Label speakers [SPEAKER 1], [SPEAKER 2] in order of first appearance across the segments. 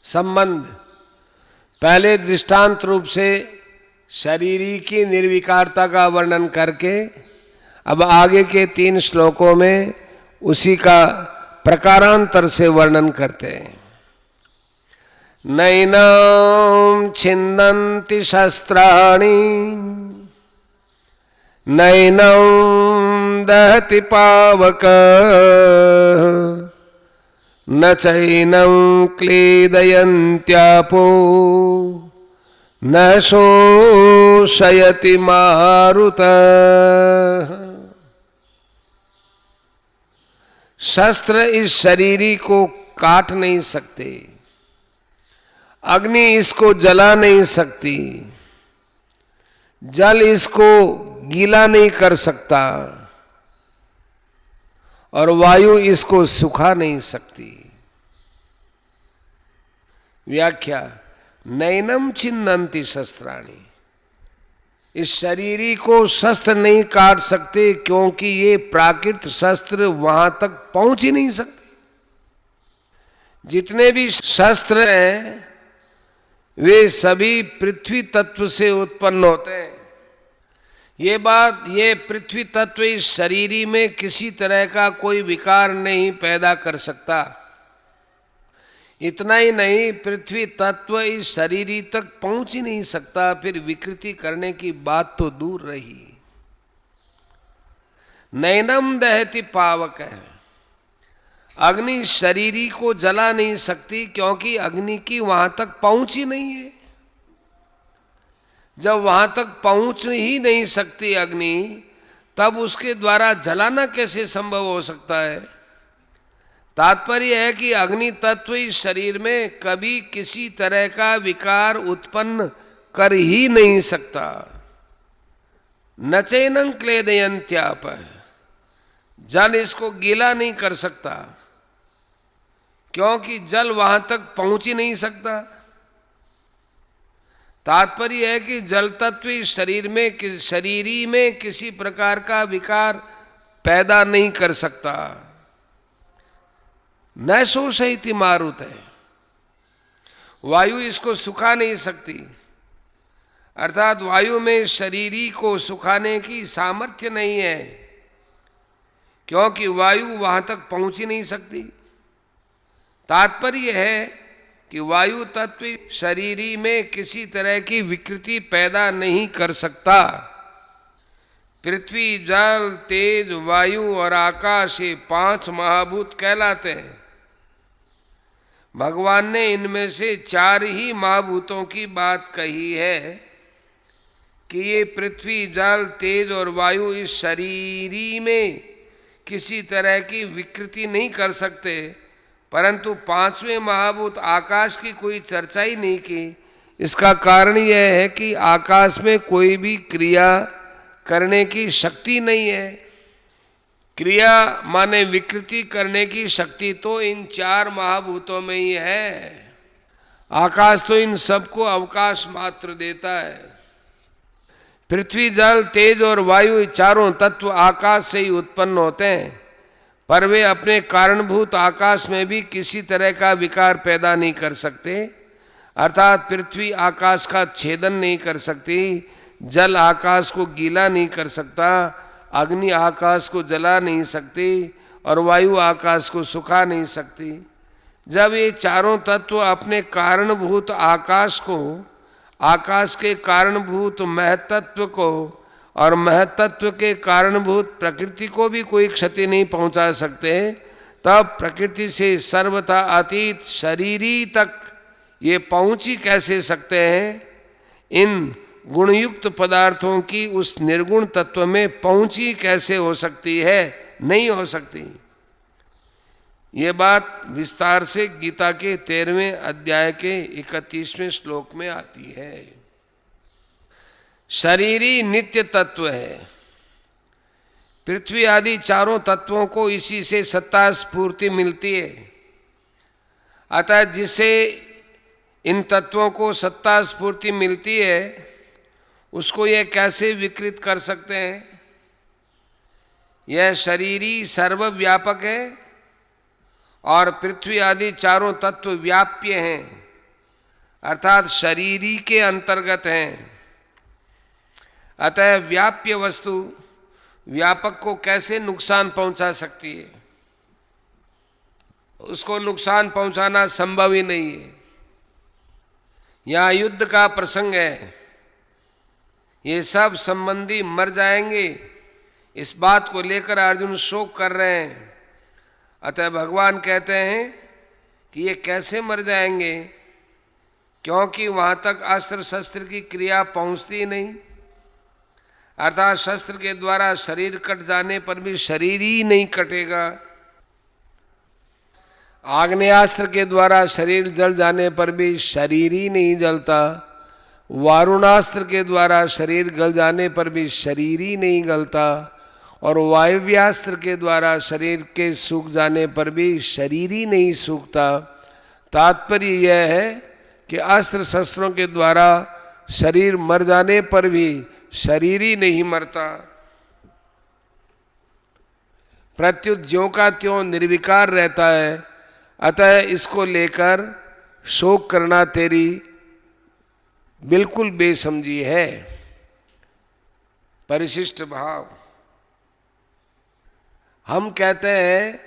[SPEAKER 1] संबंध पहले दृष्टांत रूप से शरीरी की निर्विकारता का वर्णन करके अब आगे के 3 श्लोकों में उसी का प्रकारांतर से वर्णन करते हैं। नैनं छिन्दन्ति शस्त्राणि नैनं दहति पावक न चैनं क्लेदयन्त्यापो न शोषयति मारुतः। शस्त्र इस शरीरी को काट नहीं सकते, अग्नि इसको जला नहीं सकती, जल इसको गीला नहीं कर सकता और वायु इसको सुखा नहीं सकती। व्याख्या नैनम छिन्दन्ति शस्त्राणि, इस शरीरी को शस्त्र नहीं काट सकते क्योंकि ये प्राकृत शस्त्र वहां तक पहुंच ही नहीं सकते। जितने भी शस्त्र हैं वे सभी पृथ्वी तत्व से उत्पन्न होते हैं। ये पृथ्वी तत्व इस शरीरी में किसी तरह का कोई विकार नहीं पैदा कर सकता। इतना ही नहीं, पृथ्वी तत्व इस शरीरी तक पहुंच ही नहीं सकता, फिर विकृति करने की बात तो दूर रही। नैनम दहति पावक है, अग्नि शरीरी को जला नहीं सकती क्योंकि अग्नि की वहां तक पहुंच ही नहीं है। जब वहां तक पहुंच ही नहीं सकती अग्नि, तब उसके द्वारा जलाना कैसे संभव हो सकता है। तात्पर्य है कि अग्नि तत्व इस शरीर में कभी किसी तरह का विकार उत्पन्न कर ही नहीं सकता। न चैनं क्लेदयन्त्याप, जल इसको गीला नहीं कर सकता क्योंकि जल वहां तक पहुंच ही नहीं सकता। तात्पर्य है कि जल तत्व इस शरीरी में किसी प्रकार का विकार पैदा नहीं कर सकता। न शोषयति मारुत है, वायु इसको सुखा नहीं सकती, अर्थात वायु में शरीरी को सुखाने की सामर्थ्य नहीं है क्योंकि वायु वहां तक पहुंच ही नहीं सकती। तात्पर्य है कि वायु तत्व शरीरी में किसी तरह की विकृति पैदा नहीं कर सकता। पृथ्वी, जल, तेज, वायु और आकाश ये 5 महाभूत कहलाते हैं। भगवान ने इनमें से 4 ही महाभूतों की बात कही है कि ये पृथ्वी, जल, तेज और वायु इस शरीरी में किसी तरह की विकृति नहीं कर सकते, परंतु 5वें महाभूत आकाश की कोई चर्चा ही नहीं की। इसका कारण यह है कि आकाश में कोई भी क्रिया करने की शक्ति नहीं है। क्रिया माने विकृति करने की शक्ति तो इन 4 महाभूतों में ही है। आकाश तो इन सबको अवकाश मात्र देता है। पृथ्वी, जल, तेज और वायु चारों तत्व आकाश से ही उत्पन्न होते हैं, पर वे अपने कारणभूत आकाश में भी किसी तरह का विकार पैदा नहीं कर सकते। अर्थात पृथ्वी आकाश का छेदन नहीं कर सकती, जल आकाश को गीला नहीं कर सकता, अग्नि आकाश को जला नहीं सकती और वायु आकाश को सुखा नहीं सकती। जब ये चारों तत्व अपने कारणभूत आकाश को, आकाश के कारणभूत महत्त्व को और महत्त्व के कारणभूत प्रकृति को भी कोई क्षति नहीं पहुंचा सकते, तब प्रकृति से सर्वथा अतीत शरीरी तक ये पहुंच ही कैसे सकते हैं। इन गुणयुक्त पदार्थों की उस निर्गुण तत्व में पहुंच ही कैसे हो सकती है, नहीं हो सकती। ये बात विस्तार से गीता के 13वें अध्याय के 31वें श्लोक में आती है। शरीरी नित्य तत्व है। पृथ्वी आदि चारों तत्वों को इसी से सत्ता स्फूर्ति मिलती है। अतः जिसे इन तत्वों को सत्ता स्फूर्ति मिलती है उसको ये कैसे विकृत कर सकते हैं। यह शरीरी सर्वव्यापक है और पृथ्वी आदि चारों तत्व व्याप्य हैं, अर्थात शरीरी के अंतर्गत हैं। अतः व्याप्य वस्तु व्यापक को कैसे नुकसान पहुंचा सकती है? उसको नुकसान पहुंचाना संभव ही नहीं है। यहाँ युद्ध का प्रसंग है, ये सब संबंधी मर जाएंगे, इस बात को लेकर अर्जुन शोक कर रहे हैं। अतः भगवान कहते हैं कि ये कैसे मर जाएंगे, क्योंकि वहाँ तक अस्त्र शस्त्र की क्रिया पहुँचती नहीं। अर्थात शस्त्र के द्वारा शरीर कट जाने पर भी शरीर ही नहीं कटेगा, आग्नेयास्त्र के द्वारा शरीर जल जाने पर भी शरीर ही नहीं जलता, वारुणास्त्र के द्वारा शरीर गल जाने पर भी शरीर ही नहीं गलता, और वायव्यास्त्र के द्वारा शरीर के सूख जाने पर भी शरीर ही नहीं सूखता। तात्पर्य यह है कि अस्त्र शस्त्रों के द्वारा शरीर मर जाने पर भी शरीर ही नहीं मरता, प्रत्युत ज्यों का त्यों निर्विकार रहता है। अतः इसको लेकर शोक करना तेरी बिल्कुल बेसमझी है। परिशिष्ट भाव, हम कहते हैं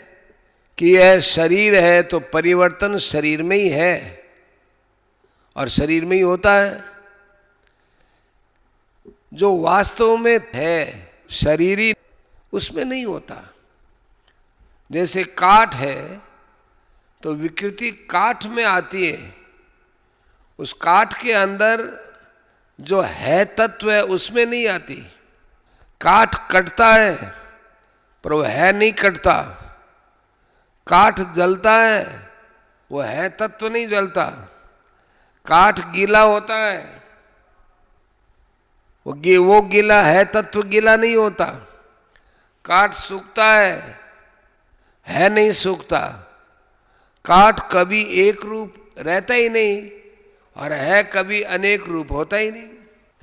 [SPEAKER 1] कि यह शरीर है तो परिवर्तन शरीर में ही है और शरीर में ही होता है। जो वास्तव में है शरीरी उसमें नहीं होता। जैसे काठ है तो विकृति काठ में आती है, उस काठ के अंदर जो है तत्व है उसमें नहीं आती। काठ कटता है पर वो है नहीं कटता, काठ जलता है वो है तत्व नहीं जलता, काठ गीला होता है वो गीला है तत्व गीला नहीं होता, काठ सूखता है नहीं सूखता, काठ कभी एक रूप रहता ही नहीं और है कभी अनेक रूप होता ही नहीं।